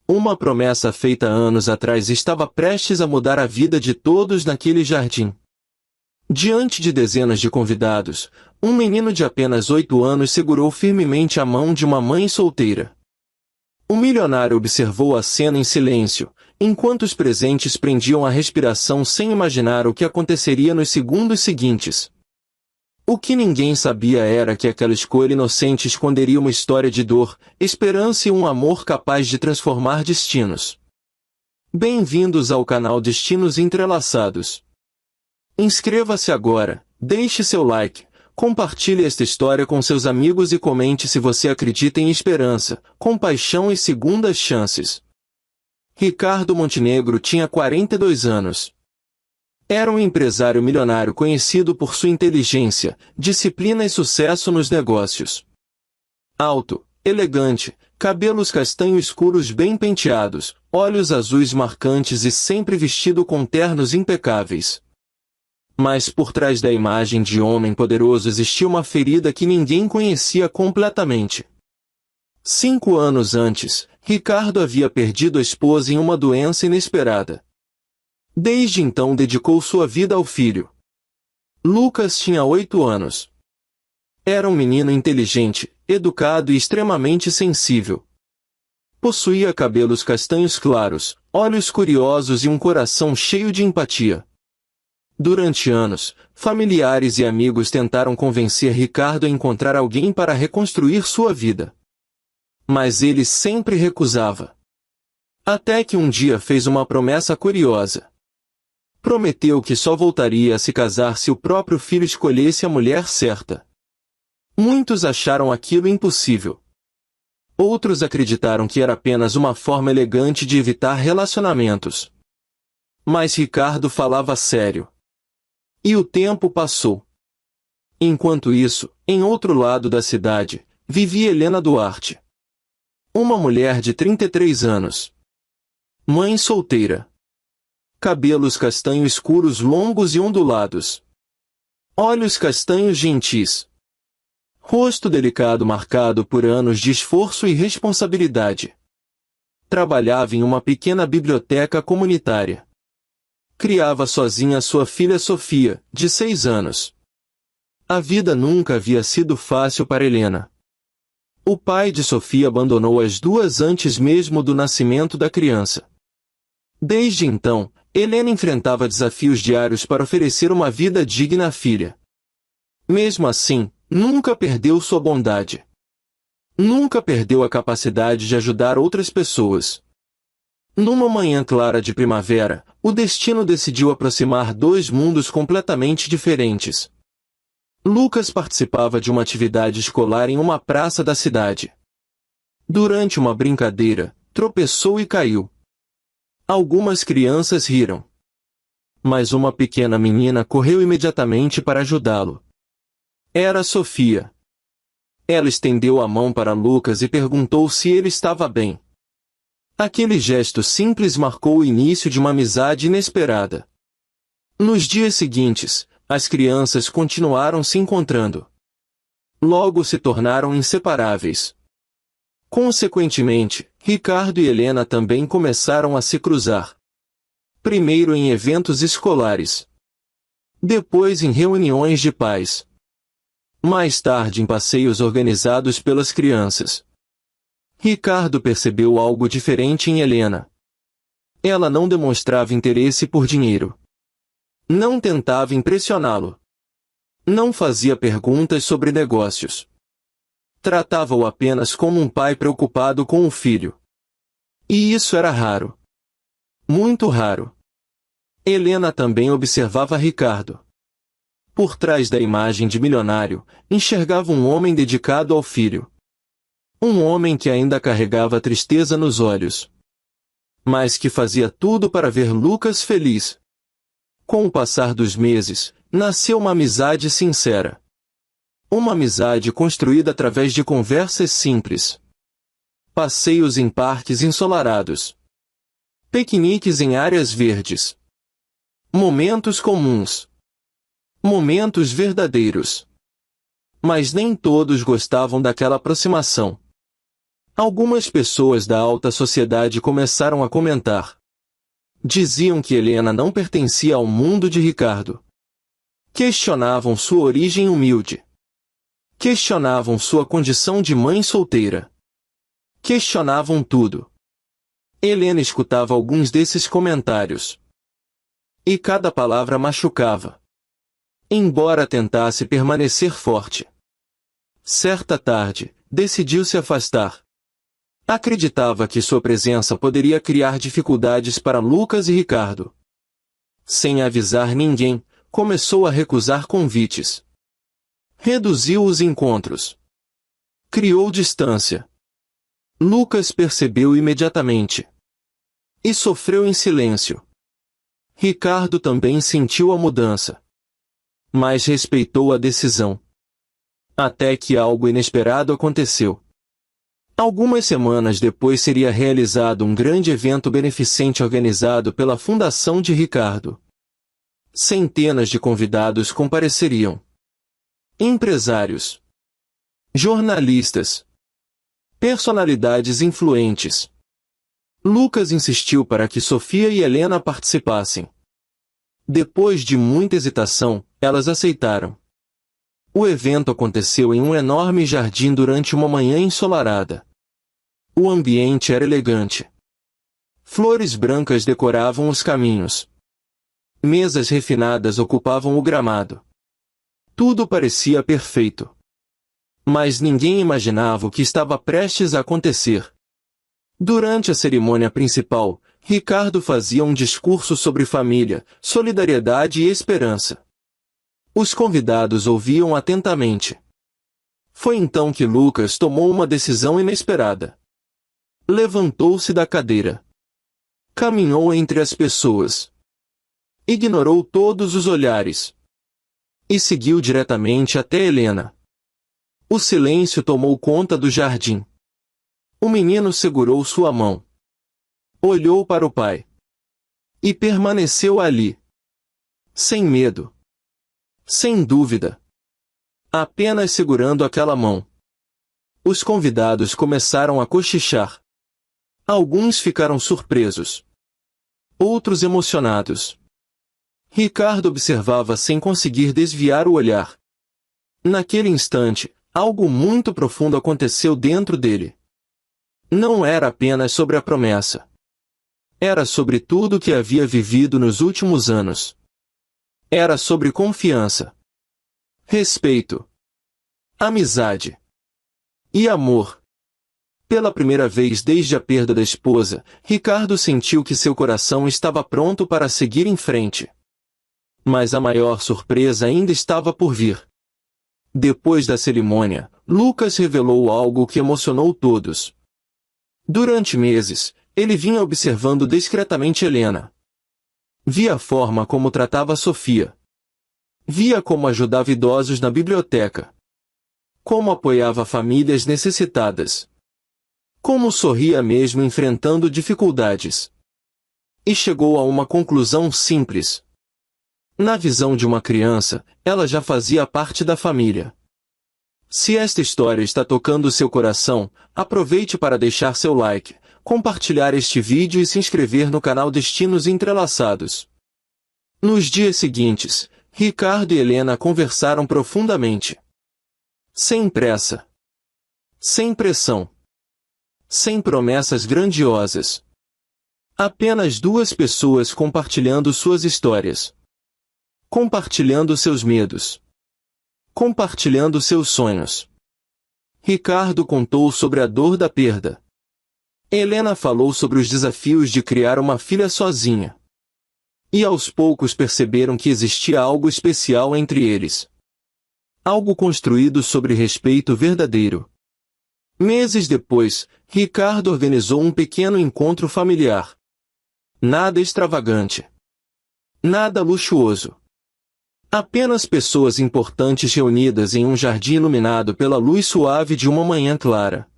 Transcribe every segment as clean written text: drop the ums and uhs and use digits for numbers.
Uma promessa feita anos atrás estava prestes a mudar a vida de todos naquele jardim. Diante de dezenas de convidados, um menino de apenas 8 anos segurou firmemente a mão de uma mãe solteira. O milionário observou a cena em silêncio, enquanto os presentes prendiam a respiração sem imaginar o que aconteceria nos segundos seguintes. O que ninguém sabia era que aquela escolha inocente esconderia uma história de dor, esperança e um amor capaz de transformar destinos. Bem-vindos ao canal Destinos Entrelaçados. Inscreva-se agora, deixe seu like, compartilhe esta história com seus amigos e comente se você acredita em esperança, compaixão e segundas chances. Ricardo Montenegro tinha 42 anos. Era um empresário milionário conhecido por sua inteligência, disciplina e sucesso nos negócios. Alto, elegante, cabelos castanho escuros bem penteados, olhos azuis marcantes e sempre vestido com ternos impecáveis. Mas por trás da imagem de homem poderoso existia uma ferida que ninguém conhecia completamente. 5 anos antes, Ricardo havia perdido a esposa em uma doença inesperada. Desde então dedicou sua vida ao filho. Lucas tinha 8 anos. Era um menino inteligente, educado e extremamente sensível. Possuía cabelos castanhos claros, olhos curiosos e um coração cheio de empatia. Durante anos, familiares e amigos tentaram convencer Ricardo a encontrar alguém para reconstruir sua vida. Mas ele sempre recusava. Até que um dia fez uma promessa curiosa. Prometeu que só voltaria a se casar se o próprio filho escolhesse a mulher certa. Muitos acharam aquilo impossível. Outros acreditaram que era apenas uma forma elegante de evitar relacionamentos. Mas Ricardo falava sério. E o tempo passou. Enquanto isso, em outro lado da cidade, vivia Helena Duarte. Uma mulher de 33 anos. Mãe solteira. Cabelos castanho escuros longos e ondulados. Olhos castanhos gentis. Rosto delicado marcado por anos de esforço e responsabilidade. Trabalhava em uma pequena biblioteca comunitária. Criava sozinha sua filha Sofia, de 6 anos. A vida nunca havia sido fácil para Helena. O pai de Sofia abandonou as duas antes mesmo do nascimento da criança. Desde então, Helena enfrentava desafios diários para oferecer uma vida digna à filha. Mesmo assim, nunca perdeu sua bondade. Nunca perdeu a capacidade de ajudar outras pessoas. Numa manhã clara de primavera, o destino decidiu aproximar dois mundos completamente diferentes. Lucas participava de uma atividade escolar em uma praça da cidade. Durante uma brincadeira, tropeçou e caiu. Algumas crianças riram. Mas uma pequena menina correu imediatamente para ajudá-lo. Era Sofia. Ela estendeu a mão para Lucas e perguntou se ele estava bem. Aquele gesto simples marcou o início de uma amizade inesperada. Nos dias seguintes, as crianças continuaram se encontrando. Logo se tornaram inseparáveis. Consequentemente, Ricardo e Helena também começaram a se cruzar. Primeiro em eventos escolares. Depois em reuniões de pais. Mais tarde em passeios organizados pelas crianças. Ricardo percebeu algo diferente em Helena. Ela não demonstrava interesse por dinheiro. Não tentava impressioná-lo. Não fazia perguntas sobre negócios. Tratava-o apenas como um pai preocupado com o filho. E isso era raro. Muito raro. Helena também observava Ricardo. Por trás da imagem de milionário, enxergava um homem dedicado ao filho. Um homem que ainda carregava tristeza nos olhos. Mas que fazia tudo para ver Lucas feliz. Com o passar dos meses, nasceu uma amizade sincera. Uma amizade construída através de conversas simples. Passeios em parques ensolarados. Piqueniques em áreas verdes. Momentos comuns. Momentos verdadeiros. Mas nem todos gostavam daquela aproximação. Algumas pessoas da alta sociedade começaram a comentar. Diziam que Helena não pertencia ao mundo de Ricardo. Questionavam sua origem humilde. Questionavam sua condição de mãe solteira. Questionavam tudo. Helena escutava alguns desses comentários. E cada palavra machucava. Embora tentasse permanecer forte. Certa tarde, decidiu se afastar. Acreditava que sua presença poderia criar dificuldades para Lucas e Ricardo. Sem avisar ninguém, começou a recusar convites. Reduziu os encontros. Criou distância. Lucas percebeu imediatamente. E sofreu em silêncio. Ricardo também sentiu a mudança. Mas respeitou a decisão. Até que algo inesperado aconteceu. Algumas semanas depois seria realizado um grande evento beneficente organizado pela Fundação de Ricardo. Centenas de convidados compareceriam. Empresários. Jornalistas. Personalidades influentes. Lucas insistiu para que Sofia e Helena participassem. Depois de muita hesitação, elas aceitaram. O evento aconteceu em um enorme jardim durante uma manhã ensolarada. O ambiente era elegante. Flores brancas decoravam os caminhos. Mesas refinadas ocupavam o gramado. Tudo parecia perfeito. Mas ninguém imaginava o que estava prestes a acontecer. Durante a cerimônia principal, Ricardo fazia um discurso sobre família, solidariedade e esperança. Os convidados ouviam atentamente. Foi então que Lucas tomou uma decisão inesperada. Levantou-se da cadeira. Caminhou entre as pessoas. Ignorou todos os olhares. E seguiu diretamente até Helena. O silêncio tomou conta do jardim. O menino segurou sua mão. Olhou para o pai. E permaneceu ali. Sem medo. Sem dúvida. Apenas segurando aquela mão. Os convidados começaram a cochichar. Alguns ficaram surpresos. Outros emocionados. Ricardo observava sem conseguir desviar o olhar. Naquele instante, algo muito profundo aconteceu dentro dele. Não era apenas sobre a promessa. Era sobre tudo o que havia vivido nos últimos anos. Era sobre confiança, respeito, amizade e amor. Pela primeira vez desde a perda da esposa, Ricardo sentiu que seu coração estava pronto para seguir em frente. Mas a maior surpresa ainda estava por vir. Depois da cerimônia, Lucas revelou algo que emocionou todos. Durante meses, ele vinha observando discretamente Helena. Via a forma como tratava Sofia. Via como ajudava idosos na biblioteca. Como apoiava famílias necessitadas. Como sorria mesmo enfrentando dificuldades. E chegou a uma conclusão simples. Na visão de uma criança, ela já fazia parte da família. Se esta história está tocando seu coração, aproveite para deixar seu like, compartilhar este vídeo e se inscrever no canal Destinos Entrelaçados. Nos dias seguintes, Ricardo e Helena conversaram profundamente. Sem pressa. Sem pressão. Sem promessas grandiosas. Apenas duas pessoas compartilhando suas histórias. Compartilhando seus medos. Compartilhando seus sonhos. Ricardo contou sobre a dor da perda. Helena falou sobre os desafios de criar uma filha sozinha. E aos poucos perceberam que existia algo especial entre eles. Algo construído sobre respeito verdadeiro. Meses depois, Ricardo organizou um pequeno encontro familiar. Nada extravagante. Nada luxuoso. Apenas pessoas importantes reunidas em um jardim iluminado pela luz suave de uma manhã clara.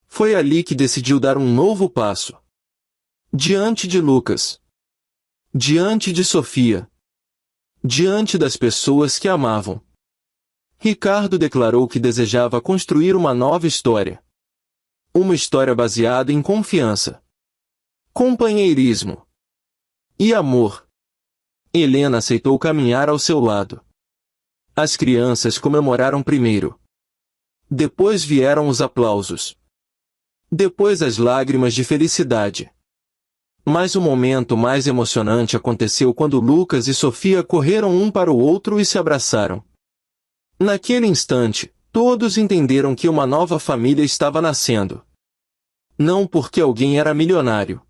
Foi ali que decidiu dar um novo passo. Diante de Lucas. Diante de Sofia. Diante das pessoas que amavam. Ricardo declarou que desejava construir uma nova história. Uma história baseada em confiança, companheirismo e amor. Helena aceitou caminhar ao seu lado. As crianças comemoraram primeiro. Depois vieram os aplausos. Depois as lágrimas de felicidade. Mas o momento mais emocionante aconteceu quando Lucas e Sofia correram um para o outro e se abraçaram. Naquele instante, todos entenderam que uma nova família estava nascendo. Não porque alguém era milionário.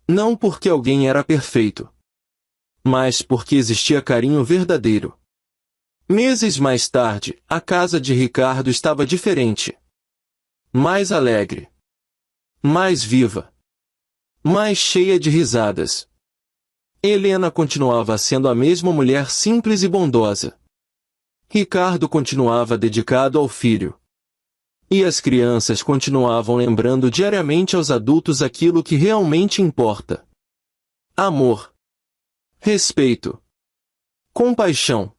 Não porque alguém era perfeito. Mas porque existia carinho verdadeiro. Meses mais tarde, a casa de Ricardo estava diferente. Mais alegre. Mais viva. Mais cheia de risadas. Helena continuava sendo a mesma mulher simples e bondosa. Ricardo continuava dedicado ao filho. E as crianças continuavam lembrando diariamente aos adultos aquilo que realmente importa. Amor. Respeito. Compaixão.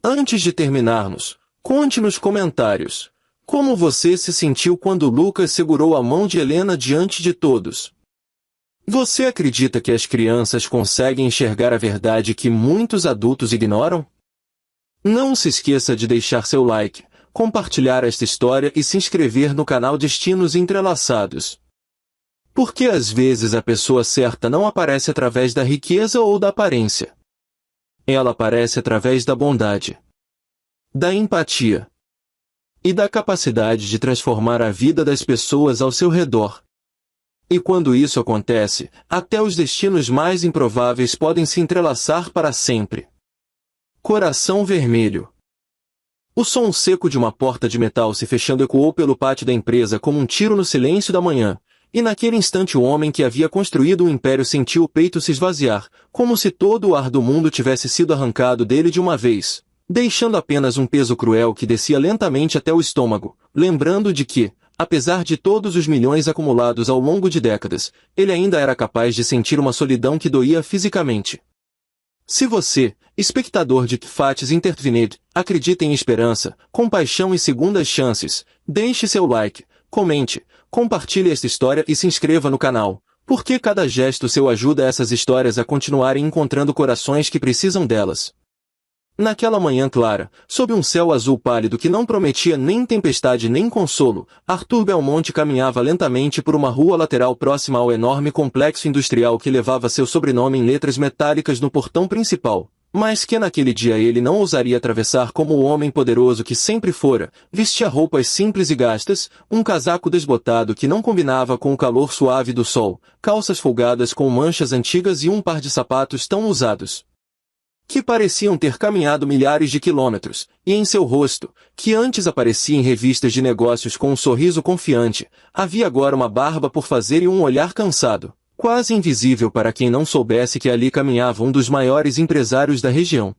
Antes de terminarmos, conte nos comentários como você se sentiu quando Lucas segurou a mão de Helena diante de todos. Você acredita que as crianças conseguem enxergar a verdade que muitos adultos ignoram? Não se esqueça de deixar seu like, compartilhar esta história e se inscrever no canal Destinos Entrelaçados. Porque às vezes a pessoa certa não aparece através da riqueza ou da aparência. Ela aparece através da bondade, da empatia e da capacidade de transformar a vida das pessoas ao seu redor. E quando isso acontece, até os destinos mais improváveis podem se entrelaçar para sempre. Coração vermelho. O som seco de uma porta de metal se fechando ecoou pelo pátio da empresa como um tiro no silêncio da manhã, e naquele instante o homem que havia construído um império sentiu o peito se esvaziar, como se todo o ar do mundo tivesse sido arrancado dele de uma vez, deixando apenas um peso cruel que descia lentamente até o estômago, lembrando de que, apesar de todos os milhões acumulados ao longo de décadas, ele ainda era capaz de sentir uma solidão que doía fisicamente. Se você, espectador de Fates Intertvined, acredita em esperança, compaixão e segundas chances, deixe seu like, comente, compartilhe esta história e se inscreva no canal, porque cada gesto seu ajuda essas histórias a continuarem encontrando corações que precisam delas. Naquela manhã clara, sob um céu azul pálido que não prometia nem tempestade nem consolo, Arthur Belmonte caminhava lentamente por uma rua lateral próxima ao enorme complexo industrial que levava seu sobrenome em letras metálicas no portão principal, mas que naquele dia ele não ousaria atravessar como o homem poderoso que sempre fora, vestia roupas simples e gastas, um casaco desbotado que não combinava com o calor suave do sol, calças folgadas com manchas antigas e um par de sapatos tão usados que pareciam ter caminhado milhares de quilômetros, e em seu rosto, que antes aparecia em revistas de negócios com um sorriso confiante, havia agora uma barba por fazer e um olhar cansado, quase invisível para quem não soubesse que ali caminhava um dos maiores empresários da região.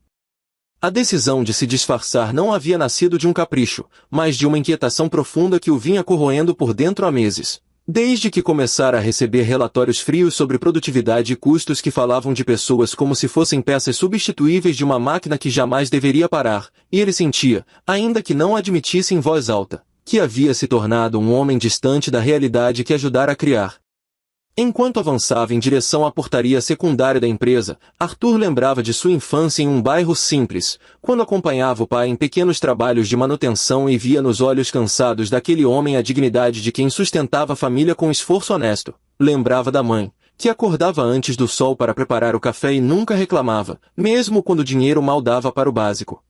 A decisão de se disfarçar não havia nascido de um capricho, mas de uma inquietação profunda que o vinha corroendo por dentro há meses. Desde que começara a receber relatórios frios sobre produtividade e custos que falavam de pessoas como se fossem peças substituíveis de uma máquina que jamais deveria parar, e ele sentia, ainda que não admitisse em voz alta, que havia se tornado um homem distante da realidade que ajudara a criar. Enquanto avançava em direção à portaria secundária da empresa, Arthur lembrava de sua infância em um bairro simples, quando acompanhava o pai em pequenos trabalhos de manutenção e via nos olhos cansados daquele homem a dignidade de quem sustentava a família com esforço honesto. Lembrava da mãe, que acordava antes do sol para preparar o café e nunca reclamava, mesmo quando o dinheiro mal dava para o básico.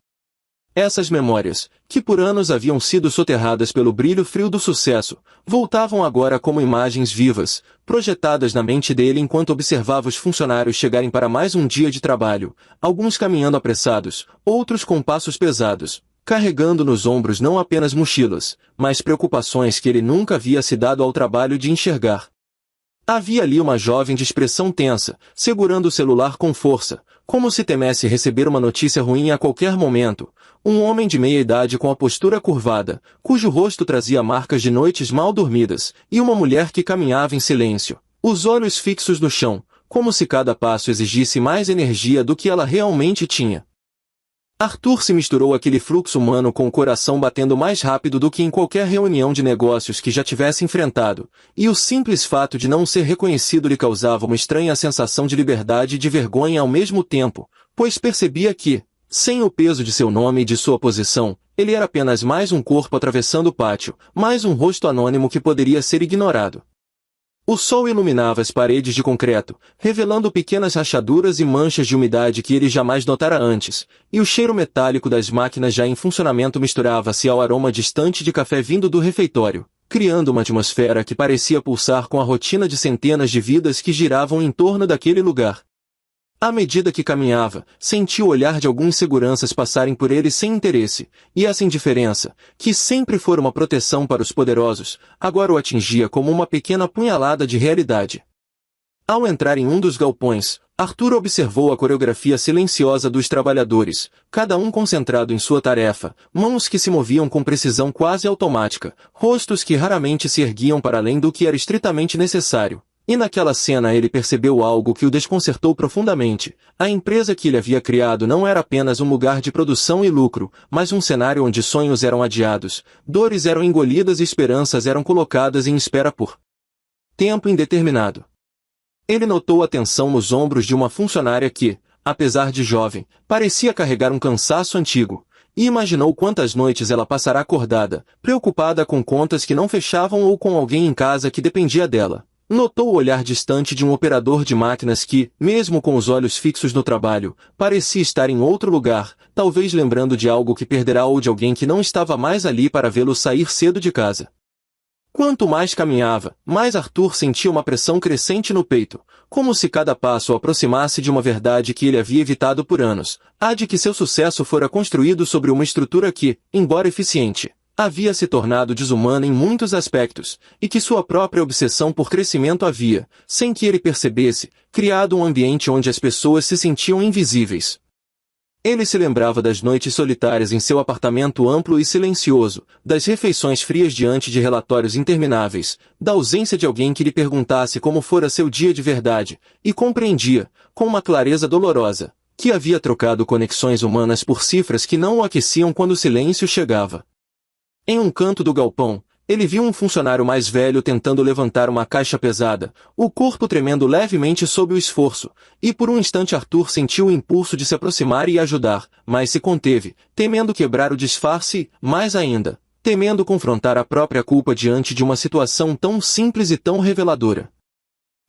Essas memórias, que por anos haviam sido soterradas pelo brilho frio do sucesso, voltavam agora como imagens vivas, projetadas na mente dele enquanto observava os funcionários chegarem para mais um dia de trabalho, alguns caminhando apressados, outros com passos pesados, carregando nos ombros não apenas mochilas, mas preocupações que ele nunca havia se dado ao trabalho de enxergar. Havia ali uma jovem de expressão tensa, segurando o celular com força, como se temesse receber uma notícia ruim a qualquer momento. Um homem de meia idade com a postura curvada, cujo rosto trazia marcas de noites mal dormidas, e uma mulher que caminhava em silêncio, os olhos fixos no chão, como se cada passo exigisse mais energia do que ela realmente tinha. Arthur se misturou àquele fluxo humano com o coração batendo mais rápido do que em qualquer reunião de negócios que já tivesse enfrentado, e o simples fato de não ser reconhecido lhe causava uma estranha sensação de liberdade e de vergonha ao mesmo tempo, pois percebia que, sem o peso de seu nome e de sua posição, ele era apenas mais um corpo atravessando o pátio, mais um rosto anônimo que poderia ser ignorado. O sol iluminava as paredes de concreto, revelando pequenas rachaduras e manchas de umidade que ele jamais notara antes, e o cheiro metálico das máquinas já em funcionamento misturava-se ao aroma distante de café vindo do refeitório, criando uma atmosfera que parecia pulsar com a rotina de centenas de vidas que giravam em torno daquele lugar. À medida que caminhava, sentia o olhar de alguns seguranças passarem por ele sem interesse, e essa indiferença, que sempre fora uma proteção para os poderosos, agora o atingia como uma pequena punhalada de realidade. Ao entrar em um dos galpões, Arthur observou a coreografia silenciosa dos trabalhadores, cada um concentrado em sua tarefa, mãos que se moviam com precisão quase automática, rostos que raramente se erguiam para além do que era estritamente necessário. E naquela cena ele percebeu algo que o desconcertou profundamente. A empresa que ele havia criado não era apenas um lugar de produção e lucro, mas um cenário onde sonhos eram adiados, dores eram engolidas e esperanças eram colocadas em espera por tempo indeterminado. Ele notou a tensão nos ombros de uma funcionária que, apesar de jovem, parecia carregar um cansaço antigo, e imaginou quantas noites ela passará acordada, preocupada com contas que não fechavam ou com alguém em casa que dependia dela. Notou o olhar distante de um operador de máquinas que, mesmo com os olhos fixos no trabalho, parecia estar em outro lugar, talvez lembrando de algo que perderá ou de alguém que não estava mais ali para vê-lo sair cedo de casa. Quanto mais caminhava, mais Arthur sentia uma pressão crescente no peito, como se cada passo o aproximasse de uma verdade que ele havia evitado por anos, a de que seu sucesso fora construído sobre uma estrutura que, embora eficiente, havia se tornado desumana em muitos aspectos, e que sua própria obsessão por crescimento havia, sem que ele percebesse, criado um ambiente onde as pessoas se sentiam invisíveis. Ele se lembrava das noites solitárias em seu apartamento amplo e silencioso, das refeições frias diante de relatórios intermináveis, da ausência de alguém que lhe perguntasse como fora seu dia de verdade, e compreendia, com uma clareza dolorosa, que havia trocado conexões humanas por cifras que não o aqueciam quando o silêncio chegava. Em um canto do galpão, ele viu um funcionário mais velho tentando levantar uma caixa pesada, o corpo tremendo levemente sob o esforço, e por um instante Arthur sentiu o impulso de se aproximar e ajudar, mas se conteve, temendo quebrar o disfarce e, mais ainda, temendo confrontar a própria culpa diante de uma situação tão simples e tão reveladora.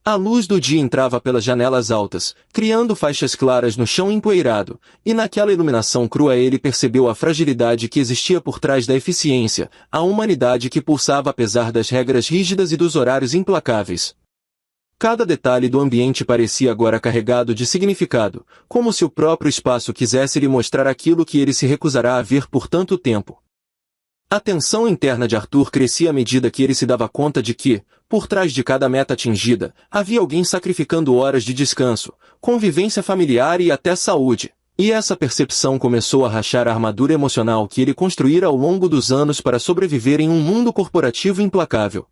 A luz do dia entrava pelas janelas altas, criando faixas claras no chão empoeirado, e naquela iluminação crua ele percebeu a fragilidade que existia por trás da eficiência, a humanidade que pulsava apesar das regras rígidas e dos horários implacáveis. Cada detalhe do ambiente parecia agora carregado de significado, como se o próprio espaço quisesse lhe mostrar aquilo que ele se recusará a ver por tanto tempo. A tensão interna de Arthur crescia à medida que ele se dava conta de que, por trás de cada meta atingida, havia alguém sacrificando horas de descanso, convivência familiar e até saúde. E essa percepção começou a rachar a armadura emocional que ele construíra ao longo dos anos para sobreviver em um mundo corporativo implacável.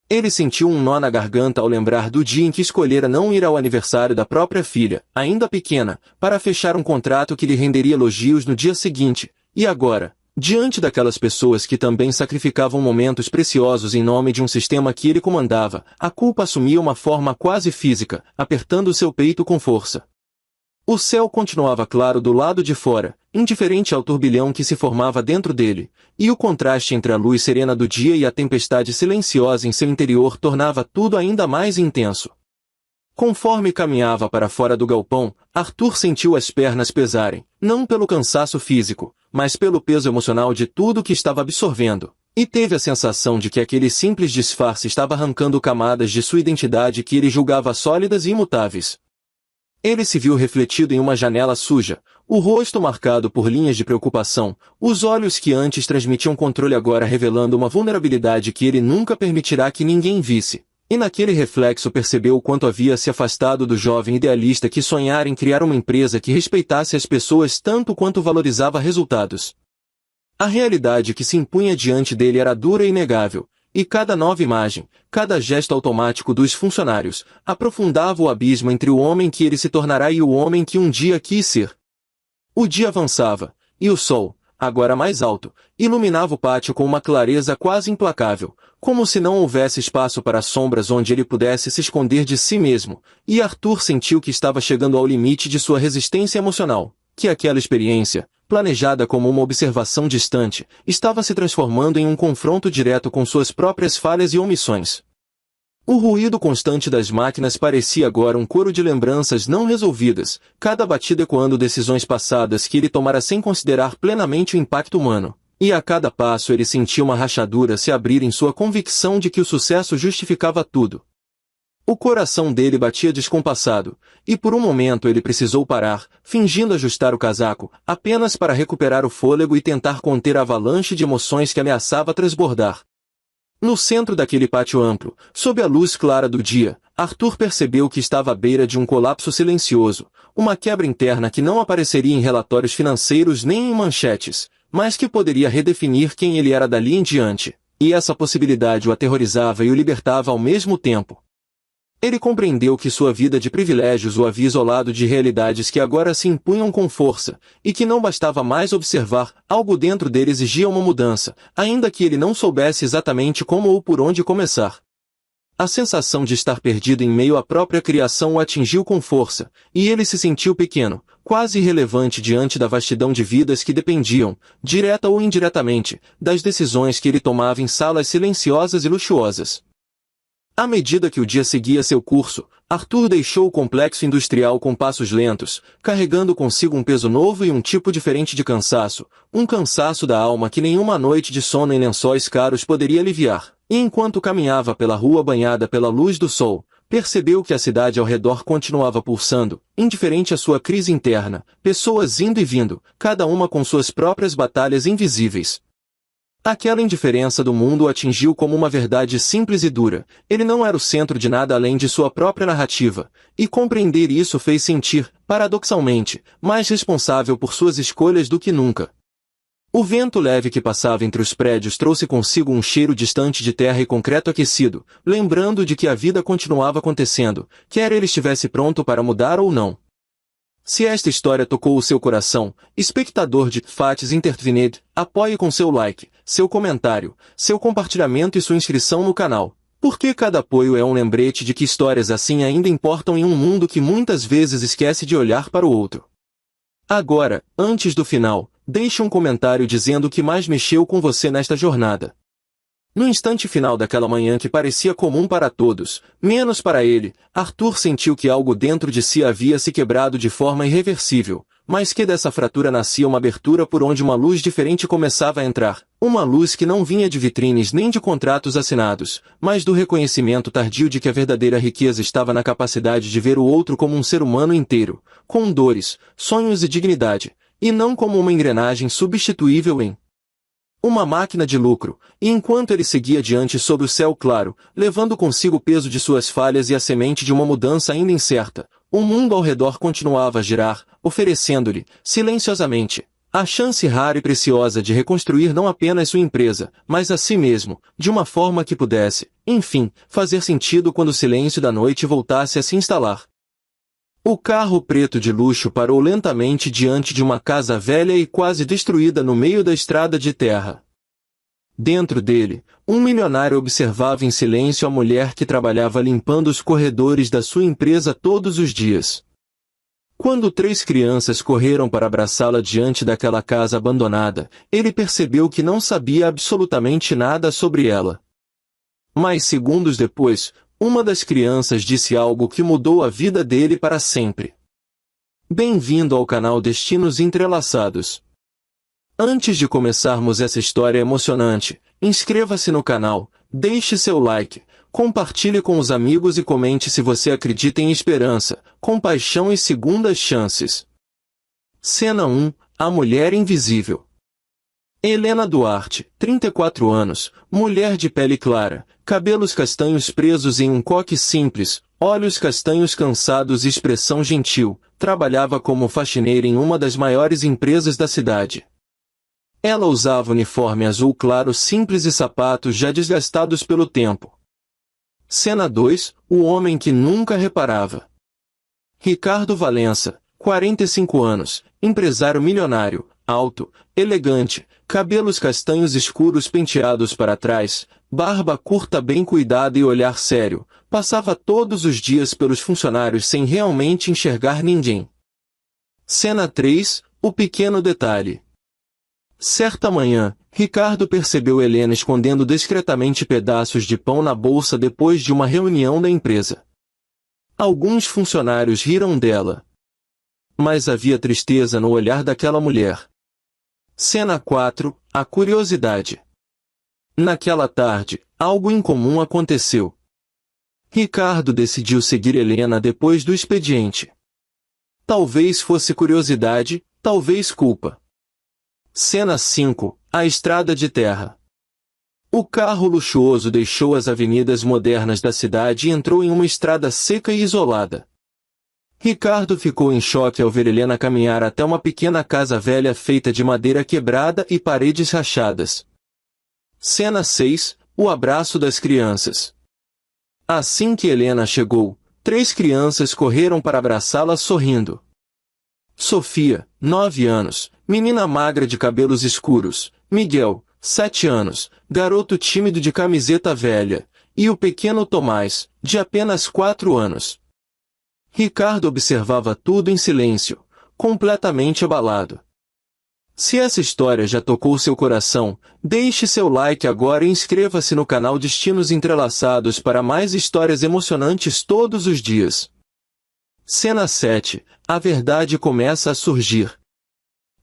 Ele sentiu um nó na garganta ao lembrar do dia em que escolhera não ir ao aniversário da própria filha, ainda pequena, para fechar um contrato que lhe renderia elogios no dia seguinte, e agora, diante daquelas pessoas que também sacrificavam momentos preciosos em nome de um sistema que ele comandava, a culpa assumia uma forma quase física, apertando seu peito com força. O céu continuava claro do lado de fora, indiferente ao turbilhão que se formava dentro dele, e o contraste entre a luz serena do dia e a tempestade silenciosa em seu interior tornava tudo ainda mais intenso. Conforme caminhava para fora do galpão, Arthur sentiu as pernas pesarem, não pelo cansaço físico, mas pelo peso emocional de tudo que estava absorvendo, e teve a sensação de que aquele simples disfarce estava arrancando camadas de sua identidade que ele julgava sólidas e imutáveis. Ele se viu refletido em uma janela suja, o rosto marcado por linhas de preocupação, os olhos que antes transmitiam controle agora revelando uma vulnerabilidade que ele nunca permitirá que ninguém visse. E naquele reflexo percebeu o quanto havia se afastado do jovem idealista que sonhara em criar uma empresa que respeitasse as pessoas tanto quanto valorizava resultados. A realidade que se impunha diante dele era dura e inegável, e cada nova imagem, cada gesto automático dos funcionários, aprofundava o abismo entre o homem que ele se tornará e o homem que um dia quis ser. O dia avançava, e o sol, agora mais alto, iluminava o pátio com uma clareza quase implacável, como se não houvesse espaço para sombras onde ele pudesse se esconder de si mesmo, e Arthur sentiu que estava chegando ao limite de sua resistência emocional, que aquela experiência, planejada como uma observação distante, estava se transformando em um confronto direto com suas próprias falhas e omissões. O ruído constante das máquinas parecia agora um coro de lembranças não resolvidas, cada batida ecoando decisões passadas que ele tomara sem considerar plenamente o impacto humano. E a cada passo ele sentia uma rachadura se abrir em sua convicção de que o sucesso justificava tudo. O coração dele batia descompassado, e por um momento ele precisou parar, fingindo ajustar o casaco, apenas para recuperar o fôlego e tentar conter a avalanche de emoções que ameaçava transbordar. No centro daquele pátio amplo, sob a luz clara do dia, Arthur percebeu que estava à beira de um colapso silencioso, uma quebra interna que não apareceria em relatórios financeiros nem em manchetes, mas que poderia redefinir quem ele era dali em diante, e essa possibilidade o aterrorizava e o libertava ao mesmo tempo. Ele compreendeu que sua vida de privilégios o havia isolado de realidades que agora se impunham com força, e que não bastava mais observar, algo dentro dele exigia uma mudança, ainda que ele não soubesse exatamente como ou por onde começar. A sensação de estar perdido em meio à própria criação o atingiu com força, e ele se sentiu pequeno, quase irrelevante diante da vastidão de vidas que dependiam, direta ou indiretamente, das decisões que ele tomava em salas silenciosas e luxuosas. À medida que o dia seguia seu curso, Arthur deixou o complexo industrial com passos lentos, carregando consigo um peso novo e um tipo diferente de cansaço, um cansaço da alma que nenhuma noite de sono em lençóis caros poderia aliviar. E enquanto caminhava pela rua banhada pela luz do sol, percebeu que a cidade ao redor continuava pulsando, indiferente à sua crise interna, pessoas indo e vindo, cada uma com suas próprias batalhas invisíveis. Aquela indiferença do mundo o atingiu como uma verdade simples e dura. Ele não era o centro de nada além de sua própria narrativa, e compreender isso fez sentir, paradoxalmente, mais responsável por suas escolhas do que nunca. O vento leve que passava entre os prédios trouxe consigo um cheiro distante de terra e concreto aquecido, lembrando de que a vida continuava acontecendo, quer ele estivesse pronto para mudar ou não. Se esta história tocou o seu coração, espectador de Fatos Intertvined, apoie com seu like, seu comentário, seu compartilhamento e sua inscrição no canal, porque cada apoio é um lembrete de que histórias assim ainda importam em um mundo que muitas vezes esquece de olhar para o outro. Agora, antes do final, deixe um comentário dizendo o que mais mexeu com você nesta jornada. No instante final daquela manhã que parecia comum para todos, menos para ele, Arthur sentiu que algo dentro de si havia se quebrado de forma irreversível, mas que dessa fratura nascia uma abertura por onde uma luz diferente começava a entrar, uma luz que não vinha de vitrines nem de contratos assinados, mas do reconhecimento tardio de que a verdadeira riqueza estava na capacidade de ver o outro como um ser humano inteiro, com dores, sonhos e dignidade, e não como uma engrenagem substituível em uma máquina de lucro, e enquanto ele seguia adiante sob o céu claro, levando consigo o peso de suas falhas e a semente de uma mudança ainda incerta, o mundo ao redor continuava a girar, oferecendo-lhe, silenciosamente, a chance rara e preciosa de reconstruir não apenas sua empresa, mas a si mesmo, de uma forma que pudesse, enfim, fazer sentido quando o silêncio da noite voltasse a se instalar. O carro preto de luxo parou lentamente diante de uma casa velha e quase destruída no meio da estrada de terra. Dentro dele, um milionário observava em silêncio a mulher que trabalhava limpando os corredores da sua empresa todos os dias. Quando 3 crianças correram para abraçá-la diante daquela casa abandonada, ele percebeu que não sabia absolutamente nada sobre ela. Mas segundos depois, uma das crianças disse algo que mudou a vida dele para sempre. Bem-vindo ao canal Destinos Entrelaçados. Antes de começarmos essa história emocionante, inscreva-se no canal, deixe seu like, compartilhe com os amigos e comente se você acredita em esperança, compaixão e segundas chances. Cena 1. A Mulher Invisível. Helena Duarte, 34 anos, mulher de pele clara, cabelos castanhos presos em um coque simples, olhos castanhos cansados e expressão gentil, trabalhava como faxineira em uma das maiores empresas da cidade. Ela usava uniforme azul claro simples e sapatos já desgastados pelo tempo. Cena 2. O homem que nunca reparava. Ricardo Valença, 45 anos, empresário milionário, alto, elegante, cabelos castanhos escuros penteados para trás, barba curta bem cuidada e olhar sério, passava todos os dias pelos funcionários sem realmente enxergar ninguém. Cena 3, o pequeno detalhe. Certa manhã, Ricardo percebeu Helena escondendo discretamente pedaços de pão na bolsa depois de uma reunião da empresa. Alguns funcionários riram dela. Mas havia tristeza no olhar daquela mulher. Cena 4, a curiosidade. Naquela tarde, algo incomum aconteceu. Ricardo decidiu seguir Helena depois do expediente. Talvez fosse curiosidade, talvez culpa. Cena 5, a estrada de terra. O carro luxuoso deixou as avenidas modernas da cidade e entrou em uma estrada seca e isolada. Ricardo ficou em choque ao ver Helena caminhar até uma pequena casa velha feita de madeira quebrada e paredes rachadas. Cena 6, o abraço das crianças. Assim que Helena chegou, 3 crianças correram para abraçá-la sorrindo. Sofia, 9 anos, menina magra de cabelos escuros, Miguel, 7 anos, garoto tímido de camiseta velha, e o pequeno Tomás, de apenas 4 anos. Ricardo observava tudo em silêncio, completamente abalado. Se essa história já tocou seu coração, deixe seu like agora e inscreva-se no canal Destinos Entrelaçados para mais histórias emocionantes todos os dias. Cena 7, a verdade começa a surgir.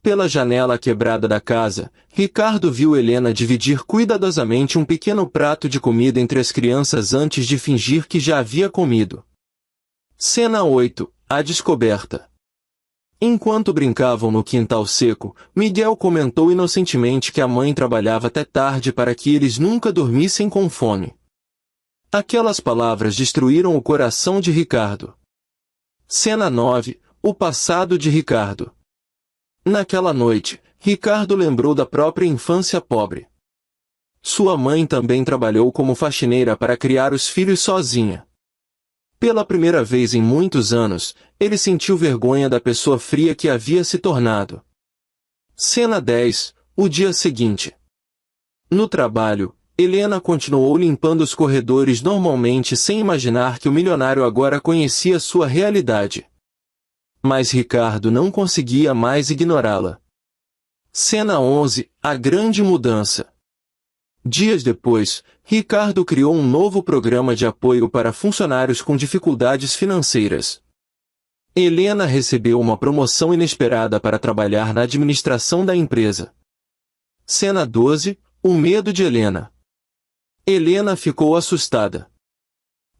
Pela janela quebrada da casa, Ricardo viu Helena dividir cuidadosamente um pequeno prato de comida entre as crianças antes de fingir que já havia comido. Cena 8, a descoberta. Enquanto brincavam no quintal seco, Miguel comentou inocentemente que a mãe trabalhava até tarde para que eles nunca dormissem com fome. Aquelas palavras destruíram o coração de Ricardo. Cena 9, o passado de Ricardo. Naquela noite, Ricardo lembrou da própria infância pobre. Sua mãe também trabalhou como faxineira para criar os filhos sozinha. Pela primeira vez em muitos anos, ele sentiu vergonha da pessoa fria que havia se tornado. Cena 10, o dia seguinte. No trabalho, Helena continuou limpando os corredores normalmente sem imaginar que o milionário agora conhecia sua realidade. Mas Ricardo não conseguia mais ignorá-la. Cena 11, a grande mudança. Dias depois, Ricardo criou um novo programa de apoio para funcionários com dificuldades financeiras. Helena recebeu uma promoção inesperada para trabalhar na administração da empresa. Cena 12, o medo de Helena. Helena ficou assustada.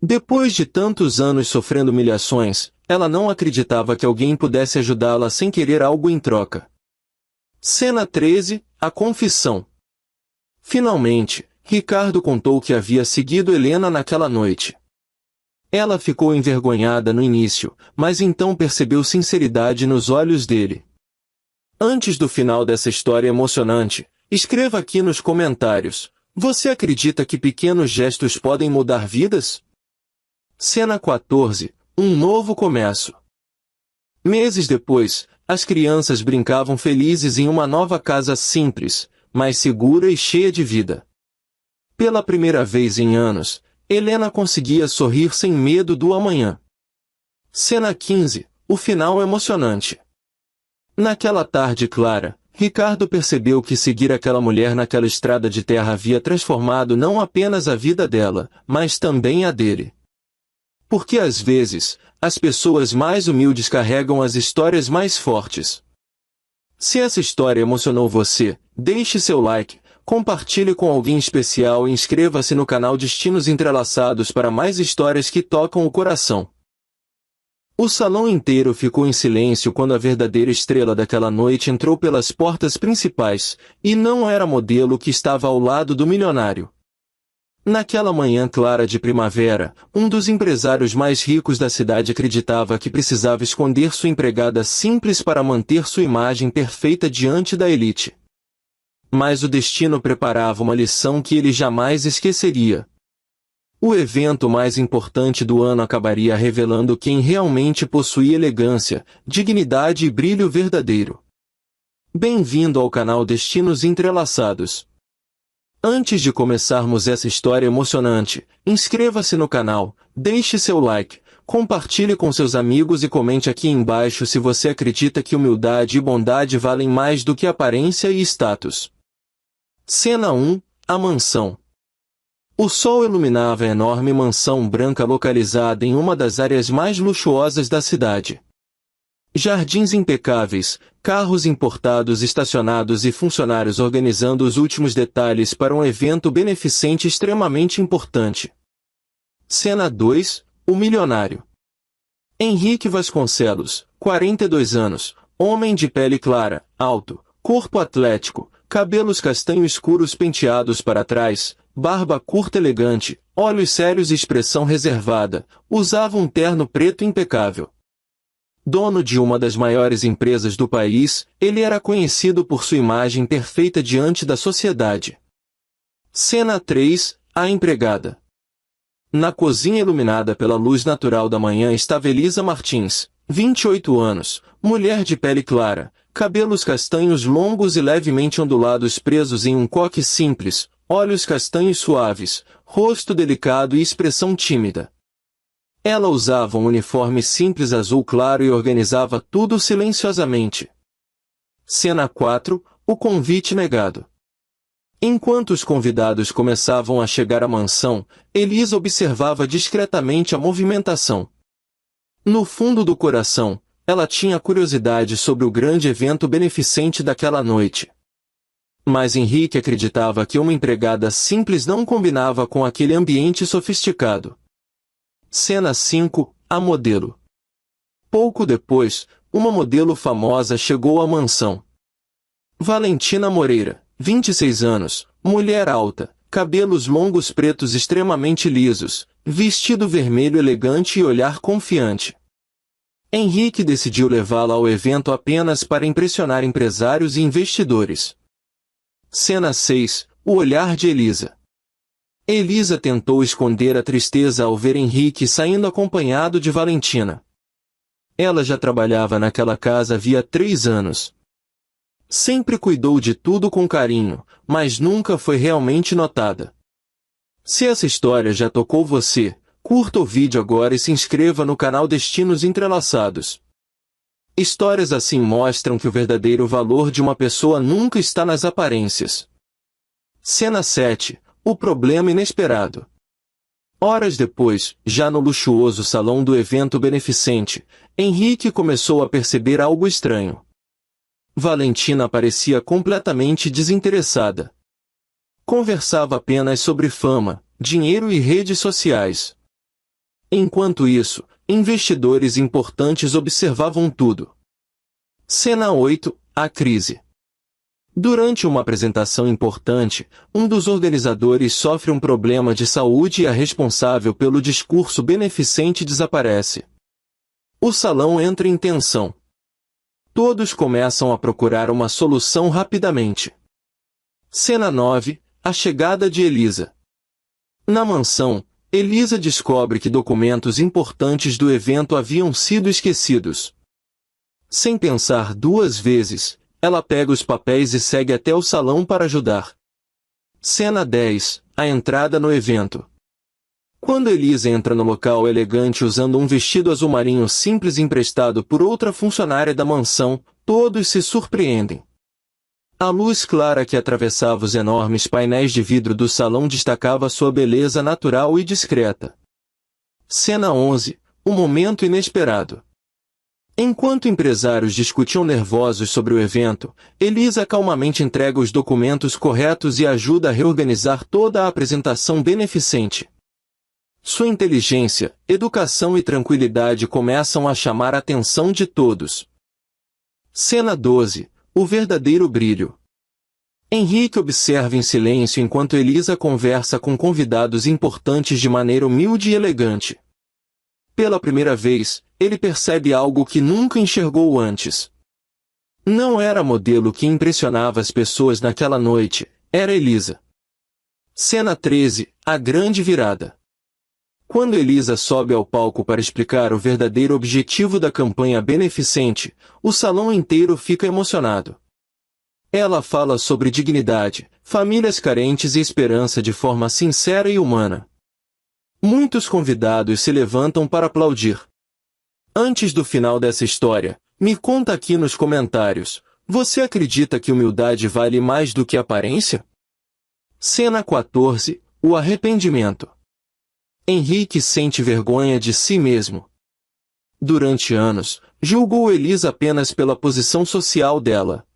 Depois de tantos anos sofrendo humilhações, ela não acreditava que alguém pudesse ajudá-la sem querer algo em troca. Cena 13, a confissão. Finalmente, Ricardo contou que havia seguido Helena naquela noite. Ela ficou envergonhada no início, mas então percebeu sinceridade nos olhos dele. Antes do final dessa história emocionante, escreva aqui nos comentários: você acredita que pequenos gestos podem mudar vidas? Cena 14, um novo começo. Meses depois, as crianças brincavam felizes em uma nova casa simples, mas segura e cheia de vida. Pela primeira vez em anos, Helena conseguia sorrir sem medo do amanhã. Cena 15, o final emocionante. Naquela tarde clara, Ricardo percebeu que seguir aquela mulher naquela estrada de terra havia transformado não apenas a vida dela, mas também a dele. Porque às vezes, as pessoas mais humildes carregam as histórias mais fortes. Se essa história emocionou você, deixe seu like, compartilhe com alguém especial e inscreva-se no canal Destinos Entrelaçados para mais histórias que tocam o coração. O salão inteiro ficou em silêncio quando a verdadeira estrela daquela noite entrou pelas portas principais, e não era a modelo que estava ao lado do milionário. Naquela manhã clara de primavera, um dos empresários mais ricos da cidade acreditava que precisava esconder sua empregada simples para manter sua imagem perfeita diante da elite. Mas o destino preparava uma lição que ele jamais esqueceria. O evento mais importante do ano acabaria revelando quem realmente possuía elegância, dignidade e brilho verdadeiro. Bem-vindo ao canal Destinos Entrelaçados. Antes de começarmos essa história emocionante, inscreva-se no canal, deixe seu like, compartilhe com seus amigos e comente aqui embaixo se você acredita que humildade e bondade valem mais do que aparência e status. Cena 1. A mansão. O sol iluminava a enorme mansão branca localizada em uma das áreas mais luxuosas da cidade. Jardins impecáveis, carros importados estacionados e funcionários organizando os últimos detalhes para um evento beneficente extremamente importante. Cena 2. O milionário. Henrique Vasconcelos, 42 anos, homem de pele clara, alto, corpo atlético, cabelos castanho escuros penteados para trás, barba curta elegante, olhos sérios e expressão reservada, usava um terno preto impecável. Dono de uma das maiores empresas do país, ele era conhecido por sua imagem perfeita diante da sociedade. Cena 3. A empregada. Na cozinha iluminada pela luz natural da manhã estava Elisa Martins, 28 anos, mulher de pele clara, cabelos castanhos longos e levemente ondulados presos em um coque simples, olhos castanhos suaves, rosto delicado e expressão tímida. Ela usava um uniforme simples azul claro e organizava tudo silenciosamente. Cena 4. O convite negado. Enquanto os convidados começavam a chegar à mansão, Elisa observava discretamente a movimentação. No fundo do coração, ela tinha curiosidade sobre o grande evento beneficente daquela noite. Mas Henrique acreditava que uma empregada simples não combinava com aquele ambiente sofisticado. Cena 5. A modelo. Pouco depois, uma modelo famosa chegou à mansão. Valentina Moreira, 26 anos, mulher alta, cabelos longos pretos extremamente lisos, vestido vermelho elegante e olhar confiante. Henrique decidiu levá-la ao evento apenas para impressionar empresários e investidores. Cena 6. O olhar de Elisa. Elisa tentou esconder a tristeza ao ver Henrique saindo acompanhado de Valentina. Ela já trabalhava naquela casa havia 3 anos. Sempre cuidou de tudo com carinho, mas nunca foi realmente notada. Se essa história já tocou você, curta o vídeo agora e se inscreva no canal Destinos Entrelaçados. Histórias assim mostram que o verdadeiro valor de uma pessoa nunca está nas aparências. Cena 7. O problema inesperado. Horas depois, já no luxuoso salão do evento beneficente, Henrique começou a perceber algo estranho. Valentina parecia completamente desinteressada. Conversava apenas sobre fama, dinheiro e redes sociais. Enquanto isso, investidores importantes observavam tudo. Cena 8. A crise. Durante uma apresentação importante, um dos organizadores sofre um problema de saúde e a responsável pelo discurso beneficente desaparece. O salão entra em tensão. Todos começam a procurar uma solução rapidamente. Cena 9. A chegada de Elisa. Na mansão, Elisa descobre que documentos importantes do evento haviam sido esquecidos. Sem pensar 2 vezes, ela pega os papéis e segue até o salão para ajudar. Cena 10. A entrada no evento. Quando Elisa entra no local elegante usando um vestido azul marinho simples emprestado por outra funcionária da mansão, todos se surpreendem. A luz clara que atravessava os enormes painéis de vidro do salão destacava sua beleza natural e discreta. Cena 11. O momento inesperado. Enquanto empresários discutiam nervosos sobre o evento, Elisa calmamente entrega os documentos corretos e ajuda a reorganizar toda a apresentação beneficente. Sua inteligência, educação e tranquilidade começam a chamar a atenção de todos. Cena 12. O verdadeiro brilho. Henrique observa em silêncio enquanto Elisa conversa com convidados importantes de maneira humilde e elegante. Pela primeira vez, ele percebe algo que nunca enxergou antes. Não era a modelo que impressionava as pessoas naquela noite, era Elisa. Cena 13. A grande virada. Quando Elisa sobe ao palco para explicar o verdadeiro objetivo da campanha beneficente, o salão inteiro fica emocionado. Ela fala sobre dignidade, famílias carentes e esperança de forma sincera e humana. Muitos convidados se levantam para aplaudir. Antes do final dessa história, me conta aqui nos comentários, você acredita que humildade vale mais do que aparência? Cena 14, o arrependimento. Henrique sente vergonha de si mesmo. Durante anos, julgou Elisa apenas pela posição social dela.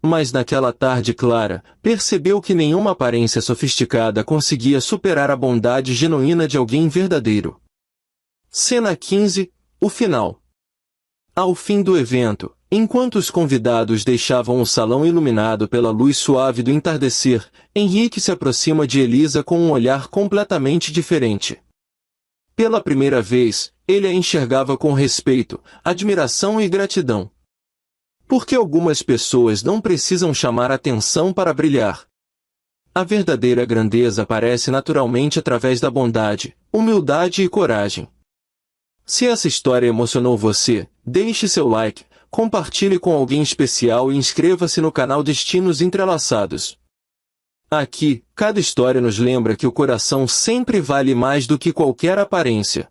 Mas naquela tarde clara, percebeu que nenhuma aparência sofisticada conseguia superar a bondade genuína de alguém verdadeiro. Cena 15, o final. Ao fim do evento, enquanto os convidados deixavam o salão iluminado pela luz suave do entardecer, Henrique se aproxima de Elisa com um olhar completamente diferente. Pela primeira vez, ele a enxergava com respeito, admiração e gratidão. Porque algumas pessoas não precisam chamar atenção para brilhar. A verdadeira grandeza aparece naturalmente através da bondade, humildade e coragem. Se essa história emocionou você, deixe seu like, compartilhe com alguém especial e inscreva-se no canal Destinos Entrelaçados. Aqui, cada história nos lembra que o coração sempre vale mais do que qualquer aparência.